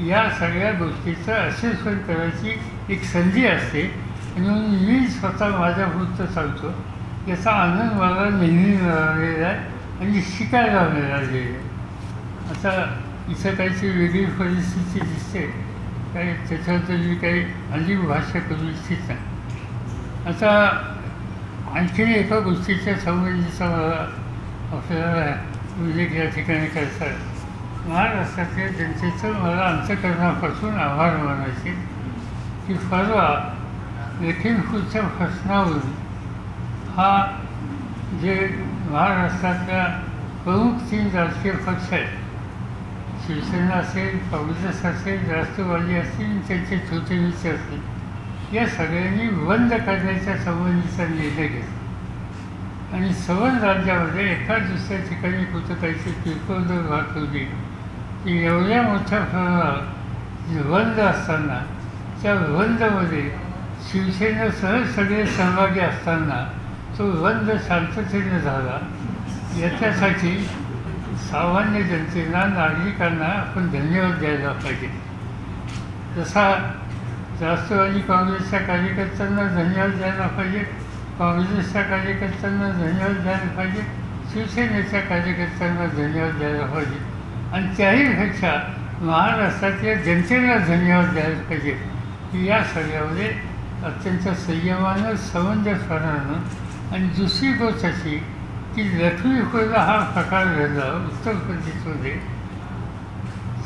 [SPEAKER 2] या सगळ्या गोष्टीचं असेसमेंट करायची एक संधी असते. आणि म्हणून मी स्वतः माझ्यापुरतं सांगतो याचा आनंद मला नेहमी मिळालेला आहे आणि शिकायला मिळालेला आहे. आता इथं काहीची वेगळी परिस्थिती दिसते काही, त्याच्याबद्दल मी काही अधिक भाष्य करू इच्छित नाही. आता आणखीन एका गोष्टीच्या संबंधीचा मला आपल्याला उल्लेख या ठिकाणी करायचा आहे. महाराष्ट्रातल्या जनतेचं मला अंतःकरणापासून आभार मानायचे की परवा लखीमपूरच्या प्रश्नावरून हा जे महाराष्ट्रातल्या प्रमुख 3 राजकीय पक्ष आहेत, शिवसेना असेल, काँग्रेस असेल, राष्ट्रवादी असतील, त्यांचे छोटे मित्र असतील, या सगळ्यांनी बंद करण्याच्या संबंधीचा निर्णय घेतला. आणि 7 राज्यामध्ये एका दुसऱ्या ठिकाणी कुठं काहीची किरकोळ जर वाट होती की एवढ्या मोठ्या प्रमाणात निबंध असताना त्या निबंधामध्ये शिवसेनेसह सगळे सहभागी असताना तो निबंध शांततेने झाला. याच्यासाठी सामान्य जनतेला, नागरिकांना आपण धन्यवाद द्यायला पाहिजे. जसा राष्ट्रवादी काँग्रेसच्या कार्यकर्त्यांना धन्यवाद द्यायला पाहिजे, काँग्रेसच्या कार्यकर्त्यांना धन्यवाद द्यायला पाहिजे, शिवसेनेच्या कार्यकर्त्यांना धन्यवाद द्यायला पाहिजे आणि त्याहीपेक्षा महाराष्ट्रातल्या जनतेला धन्यवाद द्यायला पाहिजे की या सगळ्यामध्ये अत्यंत संयमानं, समंजसपणानं. आणि दुसरी गोष्ट अशी की लक्ष्मीपुरला हा प्रकार घडला उत्तर प्रदेशमध्ये,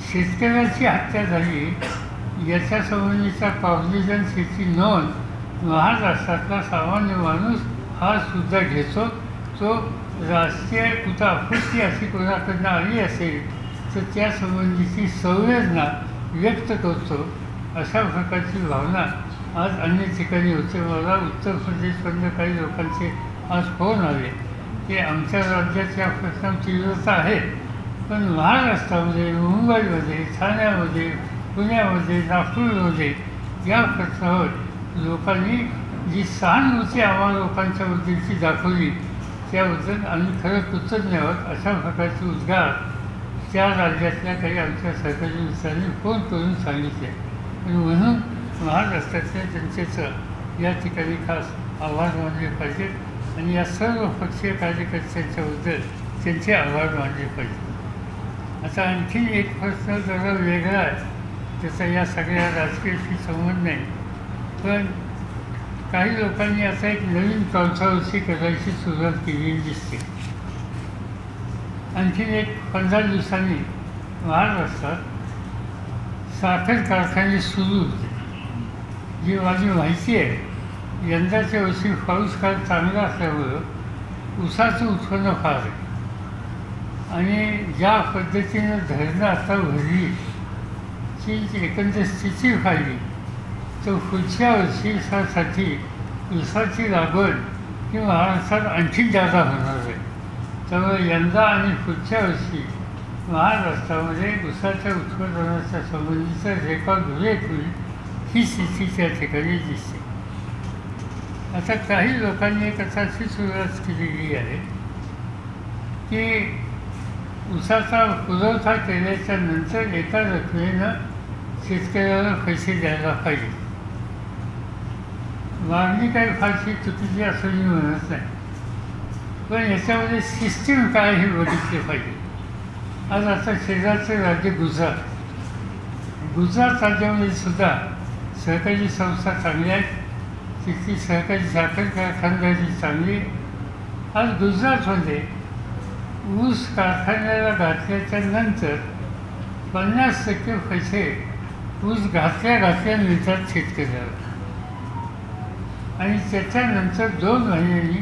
[SPEAKER 2] शेतकऱ्याची हत्या झाली याच्यासंबंधीच्या कॉग्निझन्सची नोंद महाराष्ट्रातला सामान्य माणूस हा सुद्धा घेतो. तो राष्ट्रीय कुठं आपत्ती अशी कोणाकडनं आली असेल तर त्यासंबंधीची संवेदना व्यक्त करतो. अशा प्रकारची भावना आज अन्य ठिकाणी होते. मला उत्तर प्रदेशमधल्या काही लोकांचे आज फोन आले की आमच्या राज्यात या प्रश्नाची तीव्रता आहे, पण महाराष्ट्रामध्ये, मुंबईमध्ये, ठाण्यामध्ये, पुण्यामध्ये, नागपूरमध्ये या प्रश्नावर लोकांनी जी सहानुभूती आम्हा लोकांच्या बद्दलची दाखवली त्याबद्दल आम्ही खरं कृतज्ञ आहोत. अशा प्रकारचे उद्गार त्या राज्यातल्या काही आमच्या सरकारी मित्रांनी फोन करून सांगितले. आणि म्हणून महाराष्ट्रातल्या जनतेचं या ठिकाणी खास आभार मानले पाहिजेत आणि या सर्व पक्षीय कार्यकर्त्यांच्याबद्दल त्यांचे आभार मानले पाहिजे. आता आणखीन एक प्रश्न जरा वेगळा आहे, त्याचा या सगळ्या राजकीयाशी संबंध नाही, पण काही लोकांनी आता एक नवीन कॉन्ट्रोवर्सी करायची सुरुवात केलेली दिसते. आणखीन एक 15 दिवसांनी महाराष्ट्रात साखर कारखाने सुरू होते. जी माझी माहिती आहे, यंदाच्या वर्षी पाऊस काळ चांगला असल्यामुळं ऊसाचं उत्पन्न फार आहे आणि ज्या पद्धतीनं धरणं आता भरली ची एकंदर स्थिती पाहिली तर पुढच्या वर्षीसाठी ऊसाची लागवड ही महाराष्ट्रात आणखी जादा होणार आहे. त्यामुळे यंदा आणि पुढच्या वर्षी महाराष्ट्रामध्ये ऊसाच्या उत्पादनाच्या संबंधीचा रेकॉर्ड ब्रेक होईल ही स्थिती त्या ठिकाणी दिसते. आता काही लोकांनी एक अशी सुरुवात केलेली आहे की ऊसाचा पुरवठा केल्याच्या नंतर एका रकमेनं शेतकऱ्याला पैसे द्यायला पाहिजे. मागणी काही फारशी चुकीची असं मी म्हणत नाही, पण याच्यामध्ये सिस्टीम काय हे बघितले पाहिजे. आज आता शेजारचं राज्य गुजरात राज्यामध्ये सुद्धा सहकारी संस्था चांगल्या आहेत, तिथली सहकारी साखर कारखानदारी चांगली. आज गुजरातमध्ये ऊस कारखान्याला घातल्याच्या नंतर 50% पैसे ऊस घातल्या मिळतात शेतकऱ्याला आणि त्याच्यानंतर 2 महिन्यांनी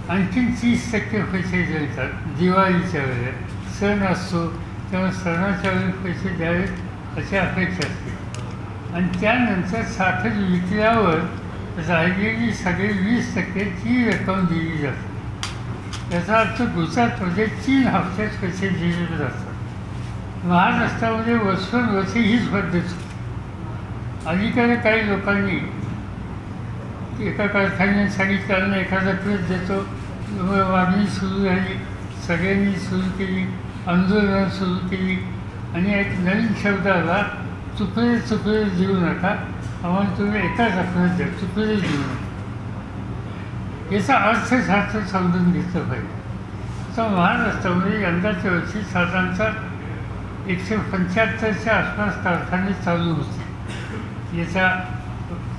[SPEAKER 2] आणखी 30% पैसे देतात. दिवाळीच्या वेळेला सण असतो तेव्हा सणाच्या वेळी पैसे द्यावेत अशी अपेक्षा असते आणि त्यानंतर साखर विकल्यावर राहिलेली सगळी 20% ती रक्कम दिली जाते. याचा अर्थ गुजरातमध्ये 3 हप्त्यात पैसे दिले जातात. महाराष्ट्रामध्ये वर्षोनवर्षी हीच पद्धत होती. अलीकडे काही लोकांनी एका कारखान्याने सांगितलं एखादा प्रेस देतो, मागणी सुरू झाली, सगळ्यांनी सुरू केली, आंदोलनं सुरू केली आणि एक नवीन शब्द आला, चुपरे देऊ नका, आम्हाला तुम्ही एकाच रकमेत द्या, चुपरे देऊ नका. याचा अर्थशास्त्र समजून घेतलं पाहिजे. तर महाराष्ट्रामध्ये यंदाच्या वर्षी साधारणतः 175च्या आसपास कारखाने चालू होते याच्या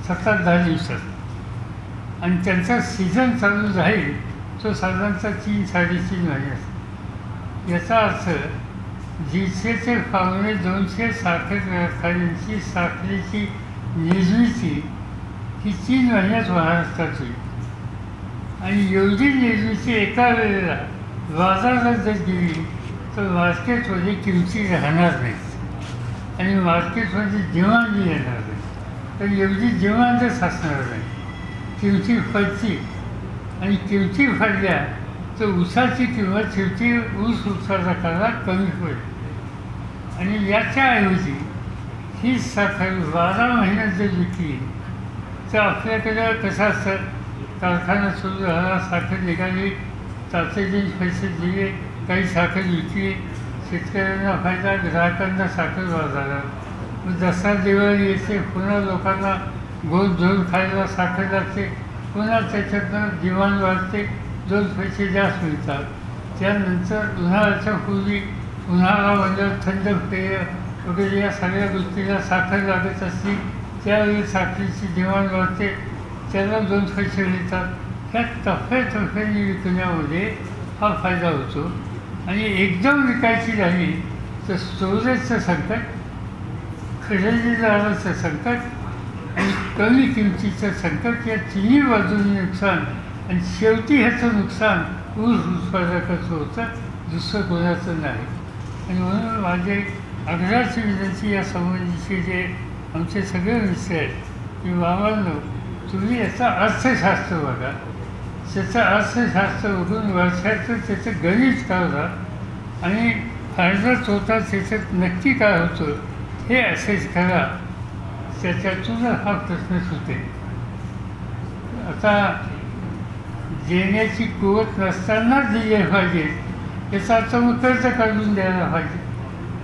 [SPEAKER 2] 7-10 दिवसात आणि त्यांचा सीझन चालू राहील तो साधारणतः 3-3.5 महिन्यात. याचा अर्थ जिथे पावणे 200 साखर कारखान्यांची साखरेची निर्मिती ही 3 महिन्यात महाराष्ट्रात होईल आणि एवढी निर्मिती एका वेळेला बाजारात जर गेली तर मार्केटमध्ये किमती राहणार नाहीत आणि मार्केटमध्ये डिमांड येणार नाही. तर एवढी डिमांडच असणार नाही, किमती पडतील आणि किमती पडल्या तर ऊसाची किंमत शेवटी ऊस उत्पादकाला कमी पडेल. आणि याच्याऐवजी ही साखर 12 महिन्यात जर विकली तर आपल्याकडं कसं असतं, कारखाना सुरू झाला, साखर निघाली, तात्याचे पैसे दिले, काही साखर विकली, शेतकऱ्यांना फायदा, ग्राहकांना साखर बाजारात. मग दसरा दिवाळी येते, पुन्हा लोकांना गोड धोड खायला साखर लागते, पुन्हा त्याच्यातनं डिमांड वाढते, 2 पैसे जास्त मिळतात. त्यानंतर उन्हाळ्याच्या पूर्वी उन्हाळा म्हणजे थंड पेय वगैरे या सगळ्या गोष्टीला साखर लागत असते, त्यावेळी साखरेची डिमांड वाढते, त्याला 2 पैसे मिळतात. ह्या टप्प्याटप्प्याने विकण्यामध्ये हा फायदा होतो. आणि एकदम विकायची झाली तर स्टोरेजचं संकट, खरेदीदाराचं संकट आणि कमी किमतीचं संकट, या तिन्ही बाजूंनी नुकसान. आणि शेवटी ह्याचं नुकसान ऊस उत्पादकाचं होतं, दुसरं कोणाचं नाही. आणि म्हणून माझे आग्रहाची विनंती या संबंधीचे जे आमचे सगळे विषय आहेत की बाबांनो, तुम्ही याचा अर्थशास्त्र बघा, त्याचं अर्थशास्त्र बघून वर्षाचं त्याचं गणित काढा आणि फायदा तोटा त्याच्यात नक्की काय होतं हे असेच करा. त्याच्यातूनच हा प्रश्न सुटेल. आता देण्याची कुवत नसतानाच दिले पाहिजे याचा अर्थ मग कर्ज काढून द्यायला पाहिजे.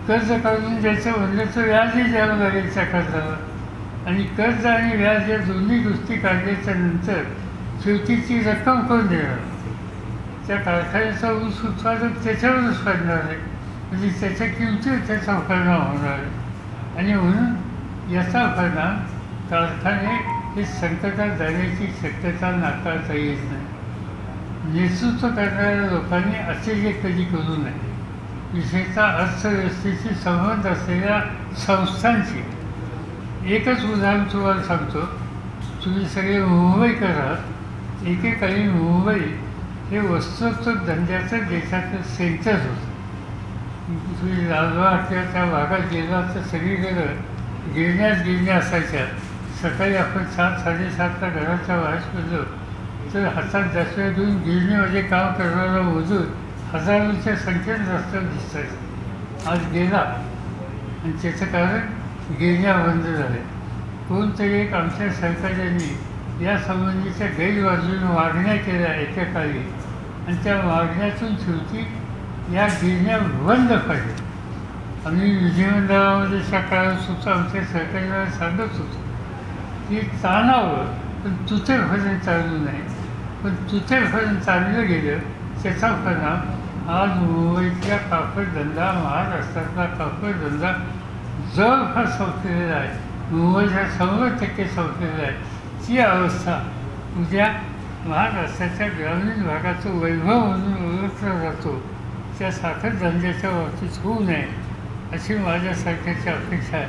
[SPEAKER 2] कर्ज काढून द्यायचं म्हणलं तर व्याजही द्यावं लागेल त्या कर्जाला. आणि कर्ज आणि व्याज या दोन्ही गोष्टी काढल्याच्या नंतर शेवटीची रक्कम कोण देणार? त्या कारखान्याचा ऊस उत्पादक त्याच्यावरच पडणार आहे, म्हणजे त्याच्या किमतीवर त्याचा परिणाम होणार आहे. आणि म्हणून याचा परिणाम कारखाने हे संकटात जाण्याची शक्यता नाकारता येत नाही. नेतृत्व करणाऱ्या लोकांनी असे जे कधी करू नये. विशेषतः अर्थव्यवस्थेशी संबंध असलेल्या संस्थांची. एकच उदाहरण तुम्हाला सांगतो. तुम्ही सगळे मुंबईकर आहात. एकेकाळी मुंबई हे वस्त्रोद्योग धंद्याचं देशाचं सेंटर होतं. तुम्ही लालबाग किंवा त्या भागात गेला तर सगळीकडं गिरण्या असायच्या. सकाळी आपण 7-7:30ला घराच्या बाहेर पडलो तर हातात दसव्या घेऊन गिरणीमध्ये काम करणारा मजूर हजारोच्या संख्येने रस्त्यावर दिसतात. आज गेला आणि त्याचं कारण गिरण्या बंद झाल्या. कोणतरी एक आमच्या सहकार्यांनी या संबंधीच्या गैरबाजूने मागण्या केल्या एकेकाळी आणि त्या मागण्यातून शेवटी या गिरण्या बंद पाहिजे. आम्ही विधिमंडळामध्ये सकाळसुद्धा आमच्या सहकार्याला सांगत होतो की ताणावं पण तुतेपर्यंत चालू नाही. पण तुतेपर्यंत चाललं गेलं त्याचा परिणाम आज मुंबईतल्या कापडधंदा, महाराष्ट्रातला कापडधंदा जवळपास संपलेला आहे. मुंबईचा 100% संपलेला आहे. ती अवस्था उद्या महाराष्ट्राच्या ग्रामीण भागाचं वैभव म्हणून ओळखला जातो त्या साखर धंद्याच्या बाबतीत होऊ नये अशी माझ्यासारख्याची अपेक्षा आहे.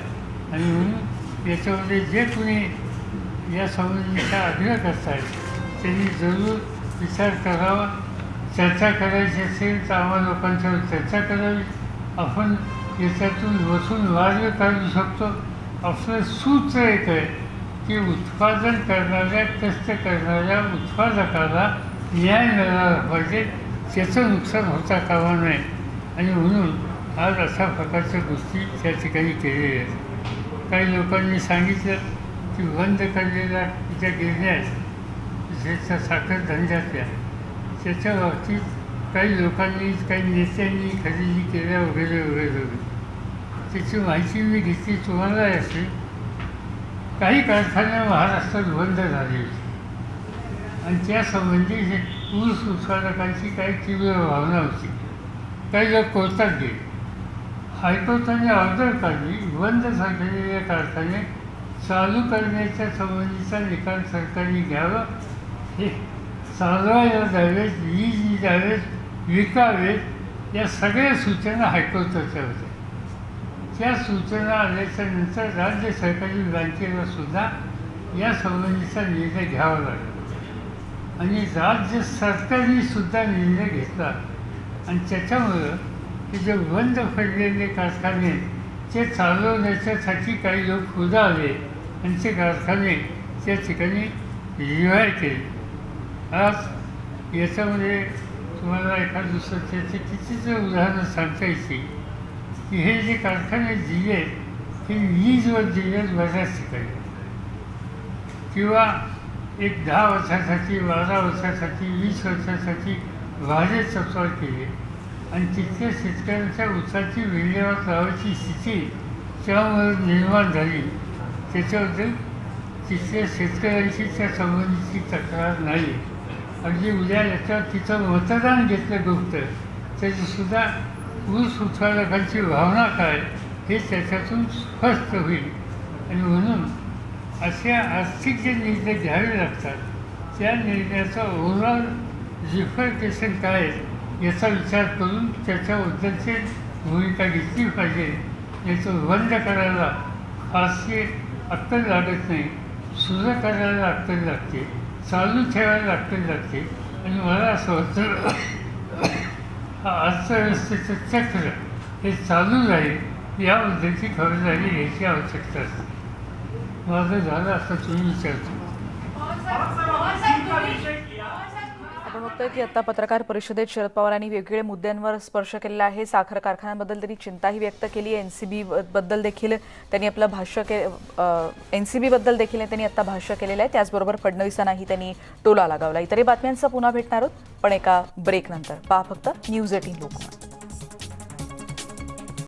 [SPEAKER 2] आणि म्हणून याच्यामध्ये जे कुणी या संबंधीचा आग्रह करत आहेत त्यांनी जरूर विचार करावा. चर्चा करायची असेल तर आम्हा लोकांच्यावर चर्चा करावी. आपण याच्यातून बसून मार्ग काढू शकतो. आपलं सूत्र एक आहे की उत्पादन करणाऱ्या, कष्ट करणाऱ्या उत्पादकाला न्याय मिळाला पाहिजे, त्याचं नुकसान होता कामा नये. आणि म्हणून आज अशा प्रकारच्या गोष्टी त्या ठिकाणी केलेल्या आहेत. काही लोकांनी सांगितलं की बंद करलेल्या ज्या गिरण्या आहेत ज्याच्या साखर धंद्यातल्या त्याच्या बाबतीत काही लोकांनी, काही नेत्यांनी खरेदी केल्या वगैरे वगैरे वगैरे. त्याची माहिती मी घेतली तुम्हाला असेल. काही कारखाने महाराष्ट्रात बंद झाले होते आणि त्यासंबंधी ऊस उत्पादकांची काही तीव्र भावना होती. काही लोक कोर्टात गेले. हायकोर्टाने ऑर्डर काढली बंद झालेले कारखाने चालू करण्याच्या संबंधीचा निकाल सरकारने घ्यावा. हे चालवायला द्यावेत, वीज द्यावेत, विकावेत, या सगळ्या सूचना हायकोर्टाच्या होत्या. त्या सूचना आल्याच्या नंतर राज्य सरकारी बँकेला सुद्धा या संबंधीचा निर्णय घ्यावा लागला आणि राज्य सरकारने सुद्धा निर्णय घेतला. आणि त्याच्यामुळं हे जे बंद पडलेले कारखाने ते चालवण्याच्यासाठी काही लोक पुढे आले आणि ते कारखाने त्या ठिकाणी रिवाय केले. आज याच्यामध्ये तुम्हाला एका दुसरं त्याची कितीच उदाहरणं सांगता येतील. की हे जे कारखाने दिले हे लीजवर दिले बऱ्याच ठिकाणी किंवा एक 10 वर्षासाठी 12 वर्षासाठी 20 वर्षासाठी भाडे तत्वावर केले आणि तिथल्या शेतकऱ्यांच्या ऊसाची विल्हेवाट लावायची स्थिती त्यामुळे निर्माण झाली. त्याच्याबद्दल तिथल्या शेतकऱ्यांची त्या संबंधीची तक्रार नाही. अगदी उद्या याच्यावर तिथं मतदान घेतलं गुप्त त्याचीसुद्धा ऊस उत्पादकांची भावना काय हे त्याच्यातून स्पष्ट होईल. आणि म्हणून अशा आर्थिक जे निर्णय घ्यावे लागतात त्या निर्णयाचा ओव्हरऑल रिफरकेशन काय आहे याचा विचार करून त्याच्याबद्दलची भूमिका घेतली पाहिजे. याचं बंद करायला फारशी अक्कल लागत नाही, सुरू करायला अक्कल लागते, चालू ठेवायला अक्कल लागते. आणि मला असं वाटतं हा अर्थव्यवस्थेचं चक्र हे चालू राहील याबद्दलची खबरदारी घ्यायची आवश्यकता असते. माझं झालं असं तुम्ही विचारतो.
[SPEAKER 1] आपण बघतोय की आता पत्रकार परिषदेत शरद पवारांनी वेगवेगळ्या मुद्द्यांवर स्पर्श केलेला आहे. साखर कारखान्यांबद्दल त्यांनी चिंताही व्यक्त केली आहे. एनसीबी बद्दल देखील त्यांनी आपलं भाष्य एनसीबी बद्दल देखील त्यांनी आता भाष्य केलेलं आहे. त्याचबरोबर फडणवीसांनाही त्यांनी टोला लगावला. इतरही बातम्यांचा पुन्हा भेटणार आहोत पण एका ब्रेक नंतर. पहा फक्त न्यूज 18 लोकमत.